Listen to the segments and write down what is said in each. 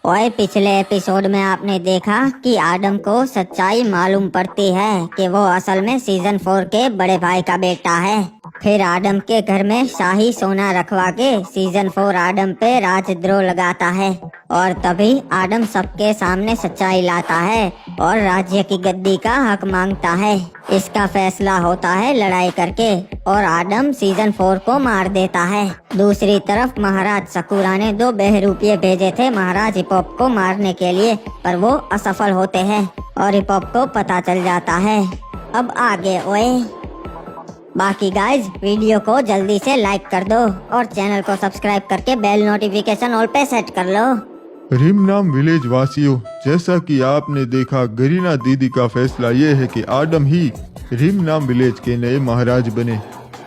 और पिछले एपिसोड में आपने देखा कि आदम को सच्चाई मालूम पड़ती है कि वो असल में सीजन 4 के बड़े भाई का बेटा है। फिर आदम के घर में शाही सोना रखवा के सीजन 4 आदम पे राजद्रोह लगाता है और तभी आदम सबके सामने सच्चाई लाता है और राज्य की गद्दी का हक मांगता है। इसका फैसला होता है लड़ाई करके और आदम सीजन 4 को मार देता है। दूसरी तरफ महाराज सकूरा ने 2 बहरूपिये भेजे थे महाराज हिपॉप को मारने के लिए, पर वो असफल होते हैं और हिपॉप को पता चल जाता है। अब आगे ओए। बाकी गाइज वीडियो को जल्दी से लाइक कर दो और चैनल को सब्सक्राइब करके बेल नोटिफिकेशन ऑल पे सेट कर लो। रिमनाम विलेज वासियों, जैसा कि आपने देखा गरीना दीदी का फैसला ये है कि आदम ही रिमनाम विलेज के नए महाराज बने।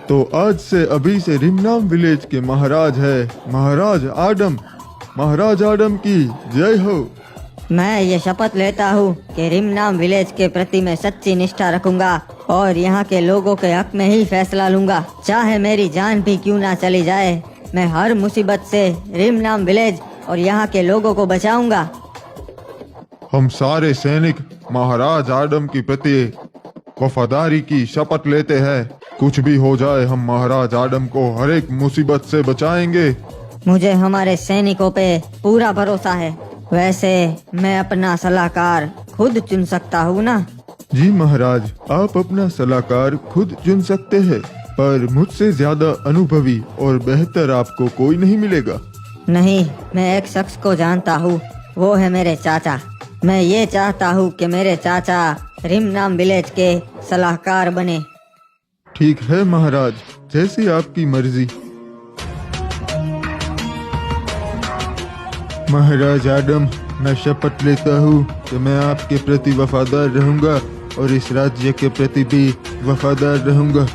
तो आज से अभी से रिमनाम विलेज के महाराज है महाराज आदम। महाराज आदम की जय हो। मैं ये शपथ लेता हूँ कि रिमनाम विलेज के प्रति मैं सच्ची निष्ठा रखूंगा और यहाँ के लोगों के हक में ही फैसला लूंगा, चाहे मेरी जान भी क्यों ना चली जाए। मैं हर मुसीबत से रिमनाम विलेज और यहाँ के लोगों को बचाऊंगा। हम सारे सैनिक महाराज आदम के प्रति वफादारी की शपथ लेते हैं। कुछ भी हो जाए हम महाराज आदम को हर एक मुसीबत से बचाएंगे। मुझे हमारे सैनिकों पे पूरा भरोसा है। वैसे मैं अपना सलाहकार खुद चुन सकता हूँ ना? जी महाराज, आप अपना सलाहकार खुद चुन सकते हैं, पर मुझसे ज्यादा अनुभवी और बेहतर आपको कोई नहीं मिलेगा। नहीं, मैं एक शख्स को जानता हूँ, वो है मेरे चाचा। मैं ये चाहता हूँ कि मेरे चाचा रिमनाम विलेज के सलाहकार बने। ठीक है महाराज, जैसी आपकी मर्जी। महाराज आदम, मैं शपथ लेता हूँ कि मैं आपके प्रति वफादार रहूंगा और इस राज्य के प्रति भी वफादार रहूंगा।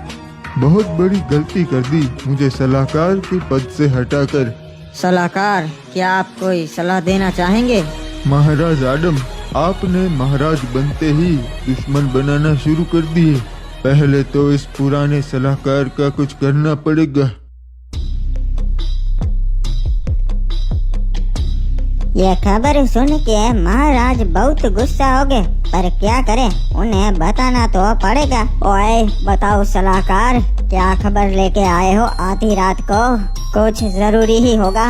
बहुत बड़ी गलती कर दी मुझे सलाहकार के पद से हटाकर। सलाहकार, क्या आप कोई सलाह देना चाहेंगे? महाराज आदम, आपने महाराज बनते ही दुश्मन बनाना शुरू कर दिए। पहले तो इस पुराने सलाहकार का कुछ करना पड़ेगा। ये खबर सुन के महाराज बहुत गुस्सा हो गए, पर क्या करें, उन्हें बताना तो पड़ेगा। ओए बताओ सलाहकार, क्या खबर लेके आए हो आधी रात को? कुछ जरूरी ही होगा।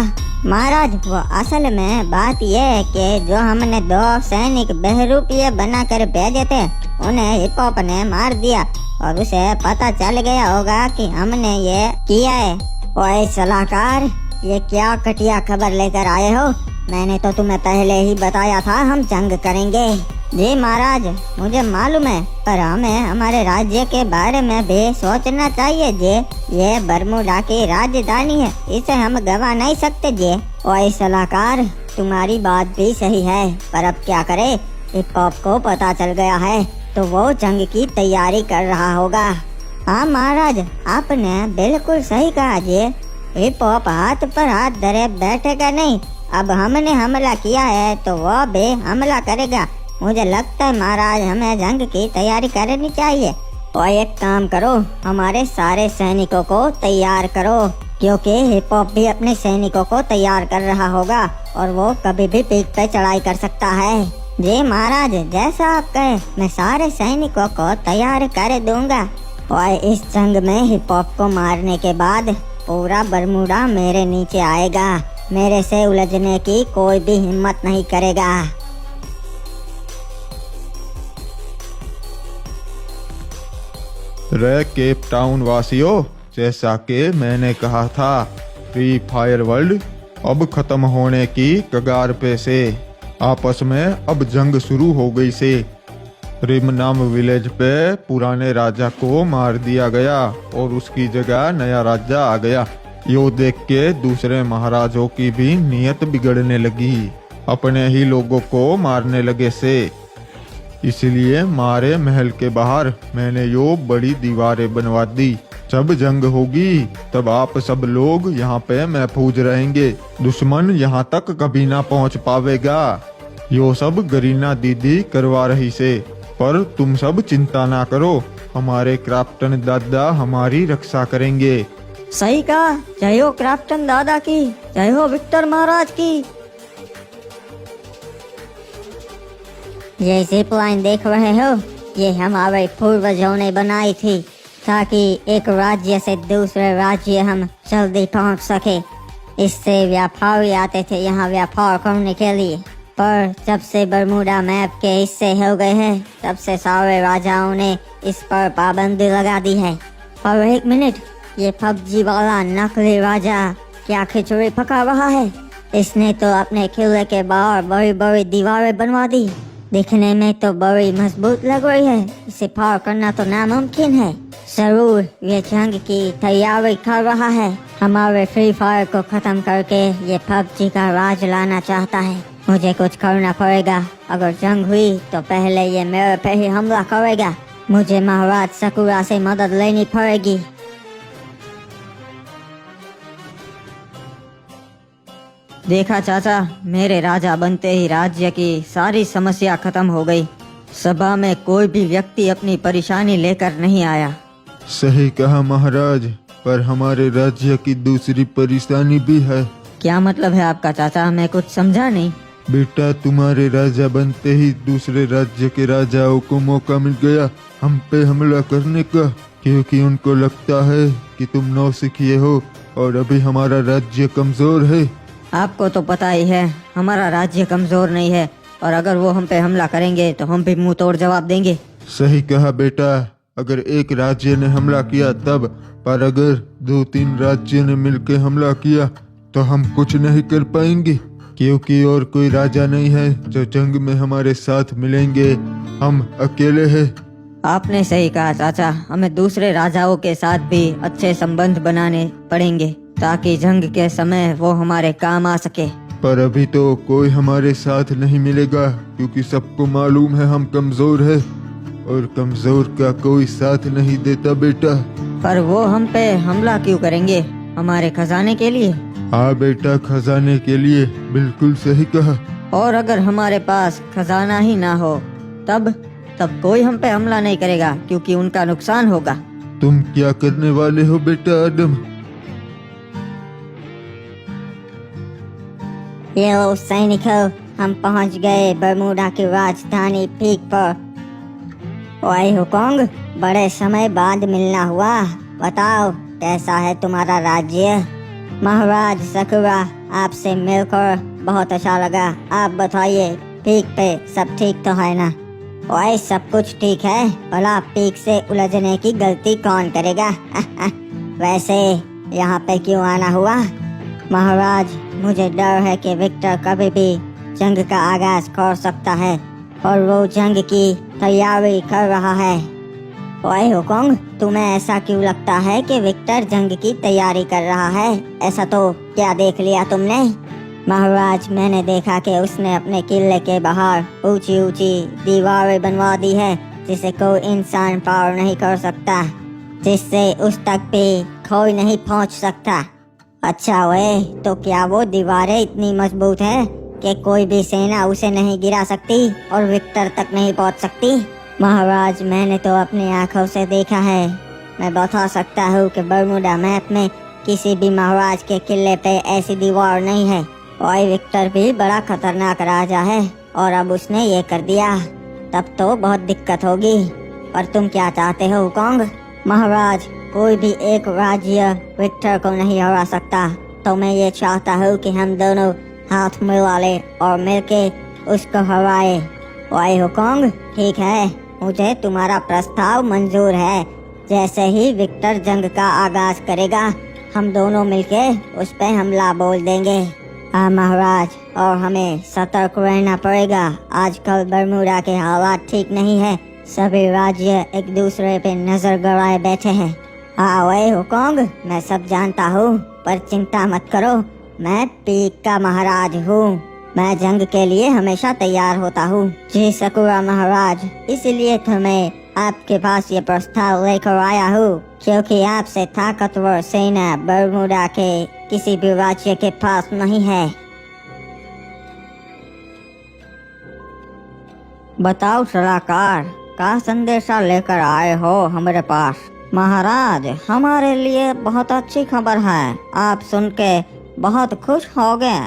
महाराज, वो असल में बात ये है कि जो हमने 2 सैनिक बहरूपिये बनाकर भेजे थे, उन्हें हिपॉप ने मार दिया और उसे पता चल गया होगा कि हमने ये किया है। ओए सलाहकार, ये क्या घटिया खबर लेकर आए हो? मैंने तो तुम्हें पहले ही बताया था हम जंग करेंगे। जी महाराज, मुझे मालूम है, पर हमें हमारे राज्य के बारे में भी सोचना चाहिए जी। ये बरमूडा की राजधानी है, इसे हम गवा नहीं सकते जी। ओए सलाहकार, तुम्हारी बात भी सही है, पर अब क्या करे? हिपॉप को पता चल गया है तो वो जंग की तैयारी कर रहा होगा। हाँ महाराज, आपने बिल्कुल सही कहा जी। हिपॉप हाथ पर हाथ धरे बैठेगा नहीं। अब हमने हमला किया है तो वो भी हमला करेगा। मुझे लगता है महाराज, हमें जंग की तैयारी करनी चाहिए। और एक काम करो, हमारे सारे सैनिकों को तैयार करो, क्योंकि हिपॉप भी अपने सैनिकों को तैयार कर रहा होगा और वो कभी भी पीठ पे चढ़ाई कर सकता है। जी महाराज, जैसा आप कहें, मैं सारे सैनिकों को तैयार कर दूंगा। और इस जंग में हिपॉप को मारने के बाद पूरा बरमूडा मेरे नीचे आएगा। मेरे से उलझने की कोई भी हिम्मत नहीं करेगा। रे केप टाउन वासियों, जैसा कि मैंने कहा था, फ्री फायर वर्ल्ड अब खत्म होने की कगार पे से। आपस में अब जंग शुरू हो गई से। रिमनाम विलेज पे पुराने राजा को मार दिया गया और उसकी जगह नया राजा आ गया। यो देख के दूसरे महाराजों की भी नीयत बिगड़ने लगी, अपने ही लोगों को मारने लगे से। इसलिए मारे महल के बाहर मैंने यो बड़ी दीवारें बनवा दी। जब जंग होगी तब आप सब लोग यहाँ पे महफूज रहेंगे, दुश्मन यहाँ तक कभी ना पहुँच पावेगा। यो सब गरीना दीदी करवा रही से, पर तुम सब चिंता ना करो, हमारे क्राफ्टन दादा हमारी रक्षा करेंगे। सही कहा। जय हो क्राफ्टन दादा की, जय हो विक्टर महाराज की। ये जिप लाइन देख रहे हो, ये हमारे पूर्वजों ने बनाई थी ताकि एक राज्य से दूसरे राज्य हम जल्दी पहुंच सके। इससे व्यापारी आते थे यहाँ व्यापार करने के लिए, पर जब से बरमूडा मैप के हिस्से हो गए हैं तब से सारे राजाओं ने इस पर पाबंदी लगा दी है। और एक मिनट, ये पबजी वाला नकली राजा क्या खिचड़ी पका रहा है? इसने तो अपने किले के बाहर बड़ी बड़ी दीवारें बनवा दी, दिखने में तो बड़ी मजबूत लग रही है। इसे पार करना तो नामुमकिन है। जरूर ये जंग की तैयारी कर रहा है, हमारे फ्री फायर को खत्म करके ये पबजी का राज लाना चाहता है। मुझे कुछ करना पड़ेगा। अगर जंग हुई तो पहले ये मेरे पे ही हमला करेगा। मुझे महाराज सकुरा से मदद लेनी पड़ेगी। देखा चाचा, मेरे राजा बनते ही राज्य की सारी समस्या खत्म हो गई। सभा में कोई भी व्यक्ति अपनी परेशानी लेकर नहीं आया। सही कहा महाराज, पर हमारे राज्य की दूसरी परेशानी भी है। क्या मतलब है आपका चाचा? मैं कुछ समझा नहीं। बेटा, तुम्हारे राजा बनते ही दूसरे राज्य के राजाओं को मौका मिल गया हम पे हमला करने का, क्योंकि उनको लगता है कि तुम नौसिखिए हो और अभी हमारा राज्य कमजोर है। आपको तो पता ही है हमारा राज्य कमजोर नहीं है, और अगर वो हम पे हमला करेंगे तो हम भी मुंह तोड़ जवाब देंगे। सही कहा बेटा, अगर एक राज्य ने हमला किया तब, पर अगर 2-3 राज्य ने मिलकर हमला किया तो हम कुछ नहीं कर पाएंगे, क्योंकि और कोई राजा नहीं है जो जंग में हमारे साथ मिलेंगे। हम अकेले हैं। आपने सही कहा चाचा, हमें दूसरे राजाओं के साथ भी अच्छे संबंध बनाने पड़ेंगे ताकि जंग के समय वो हमारे काम आ सके। पर अभी तो कोई हमारे साथ नहीं मिलेगा, क्योंकि सबको मालूम है हम कमजोर है और कमजोर का कोई साथ नहीं देता बेटा। पर वो हम पे हमला क्यों करेंगे? हमारे खजाने के लिए? हाँ बेटा, खजाने के लिए, बिल्कुल सही कहा। और अगर हमारे पास खजाना ही ना हो तब कोई हम पे हमला नहीं करेगा, क्योंकि उनका नुकसान होगा। तुम क्या करने वाले हो बेटा आदम? ये लो सैनिकों, हम पहुंच गए बरमूडा की राजधानी पीक पर। ओए हुकोंग, बड़े समय बाद मिलना हुआ। बताओ कैसा है तुम्हारा राज्य? महाराज सकुरा, आपसे मिलकर बहुत अच्छा लगा। आप बताइए पीक पे सब ठीक तो है ना? ओए सब कुछ ठीक है, भला पीक से उलझने की गलती कौन करेगा? वैसे यहाँ पे क्यों आना हुआ? महाराज, मुझे डर है कि विक्टर कभी भी जंग का आगाज कर सकता है और वो जंग की तैयारी कर रहा है। ओए हुकोंग, तुम्हें ऐसा क्यों लगता है कि विक्टर जंग की तैयारी कर रहा है? ऐसा तो क्या देख लिया तुमने? महाराज, मैंने देखा कि उसने अपने किले के बाहर ऊंची ऊंची दीवारें बनवा दी है जिसे कोई इंसान पार नहीं कर सकता, जिससे उस तक भी कोई नहीं पहुंच सकता। अच्छा वे, तो क्या वो दीवारें इतनी मजबूत है कि कोई भी सेना उसे नहीं गिरा सकती और विक्टर तक नहीं पहुंच सकती? महाराज, मैंने तो अपनी आंखों से देखा है। मैं बता सकता हूँ कि बरमूडा मैप में किसी भी महाराज के किले पे ऐसी दीवार नहीं है। और विक्टर भी बड़ा खतरनाक राजा है और अब उसने ये कर दिया, तब तो बहुत दिक्कत होगी। पर तुम क्या चाहते हो हुकोंग? महाराज, कोई भी एक राज्य विक्टर को नहीं हरा सकता, तो मैं ये चाहता हूँ कि हम दोनों हाथ मिला ले और मिलके उसको हराए। ओए हुकोंग, ठीक है, मुझे तुम्हारा प्रस्ताव मंजूर है। जैसे ही विक्टर जंग का आगाज करेगा हम दोनों मिलके उस पे हमला बोल देंगे। हाँ महाराज, और हमें सतर्क रहना पड़ेगा। आजकल बरमूडा के हालात ठीक नहीं है, सभी राज्य एक दूसरे पे नजर गड़ाए बैठे हैं। हाँ ओए हुकोंग, मैं सब जानता हूँ, पर चिंता मत करो, मैं पीक का महाराज हूँ। मैं जंग के लिए हमेशा तैयार होता हूँ। जी सकुरा महाराज, इसीलिए तो मैं आपके पास ये प्रस्ताव लेकर आया हूँ, क्योंकि आपसे ताकतवर सेना बरमूडा के किसी भी राज्य के पास नहीं है। बताओ सलाहकार, का संदेशा लेकर आए हो हमारे पास? महाराज, हमारे लिए बहुत अच्छी खबर है, आप सुन के बहुत खुश हो गए।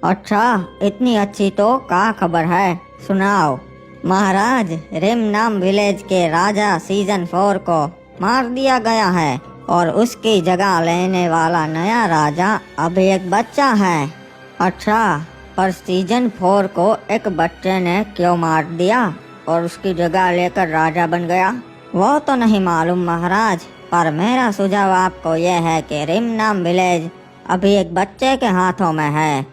अच्छा, इतनी अच्छी तो क्या खबर है, सुनाओ। महाराज, रिम नाम विलेज के राजा सीजन 4 को मार दिया गया है और उसकी जगह लेने वाला नया राजा अभी एक बच्चा है। अच्छा, पर सीजन 4 को एक बच्चे ने क्यों मार दिया और उसकी जगह लेकर राजा बन गया, वो तो नहीं मालूम महाराज। पर मेरा सुझाव आपको यह है कि रिम नाम विलेज अभी एक बच्चे के हाथों में है,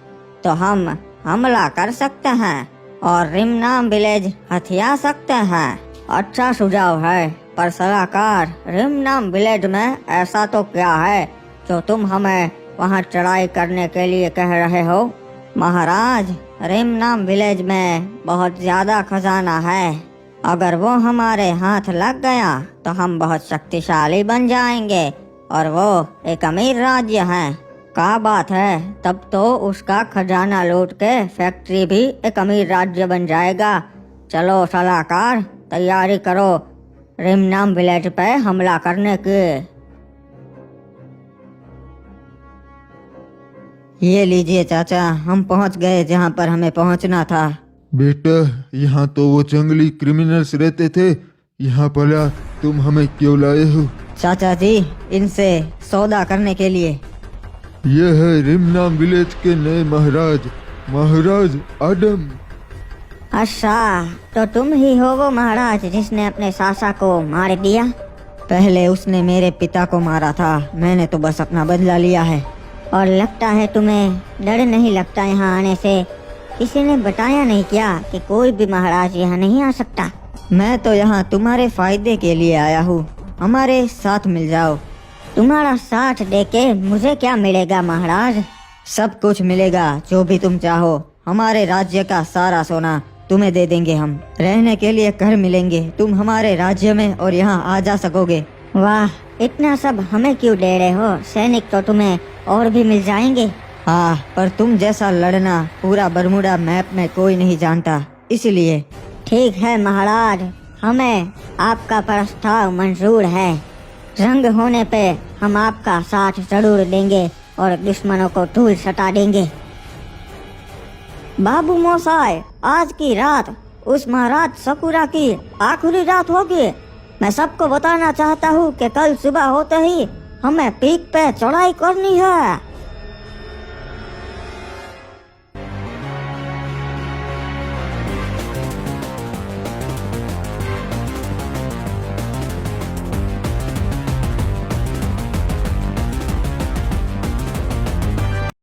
तो हम हमला कर सकते हैं और रिम नाम विलेज हथिया सकते हैं। अच्छा सुझाव है, पर सलाहकार, रिम नाम विलेज में ऐसा तो क्या है जो तुम हमें वहां चढ़ाई करने के लिए कह रहे हो? महाराज, रिम नाम विलेज में बहुत ज्यादा खजाना है। अगर वो हमारे हाथ लग गया तो हम बहुत शक्तिशाली बन जाएंगे और वो एक अमीर राज्य है। क्या बात है, तब तो उसका खजाना लूट के फैक्ट्री भी एक अमीर राज्य बन जाएगा। चलो सलाहकार, तैयारी करो रिम नाम विलेज पे हमला करने की। ये लीजिए चाचा, हम पहुंच गए जहां पर हमें पहुंचना था। बेटा, यहाँ तो वो जंगली क्रिमिनल्स रहते थे, यहाँ भला तुम हमें क्यों लाए हो? चाचा जी, इनसे सौदा करने के लिए। यह है रिम नाम विलेज के नए महाराज, महाराज आदम। अच्छा, तो तुम ही हो वो महाराज जिसने अपने सासा को मार दिया? पहले उसने मेरे पिता को मारा था, मैंने तो बस अपना बदला लिया है। और लगता है तुम्हें डर नहीं लगता यहाँ आने से? किसी ने बताया नहीं क्या कि कोई भी महाराज यहाँ नहीं आ सकता? मैं तो यहाँ तुम्हारे फायदे के लिए आया हूँ, हमारे साथ मिल जाओ। तुम्हारा साथ देके मुझे क्या मिलेगा महाराज? सब कुछ मिलेगा जो भी तुम चाहो। हमारे राज्य का सारा सोना तुम्हें दे देंगे हम। रहने के लिए घर मिलेंगे, तुम हमारे राज्य में और यहाँ आ जा सकोगे। वाह, इतना सब हमें क्यों दे रहे हो? सैनिक तो तुम्हें और भी मिल जाएंगे। हाँ, पर तुम जैसा लड़ना पूरा बरमूडा मैप में कोई नहीं जानता, इसलिए। ठीक है महाराज, हमें आपका प्रस्ताव मंजूर है। जंग होने पे हम आपका साथ जरूर देंगे और दुश्मनों को धूल सटा देंगे। बाबू मोसाई, आज की रात उस महाराज सकुरा की आखिरी रात होगी। मैं सबको बताना चाहता हूँ कि कल सुबह होते ही हमें पीक पे चढ़ाई करनी है।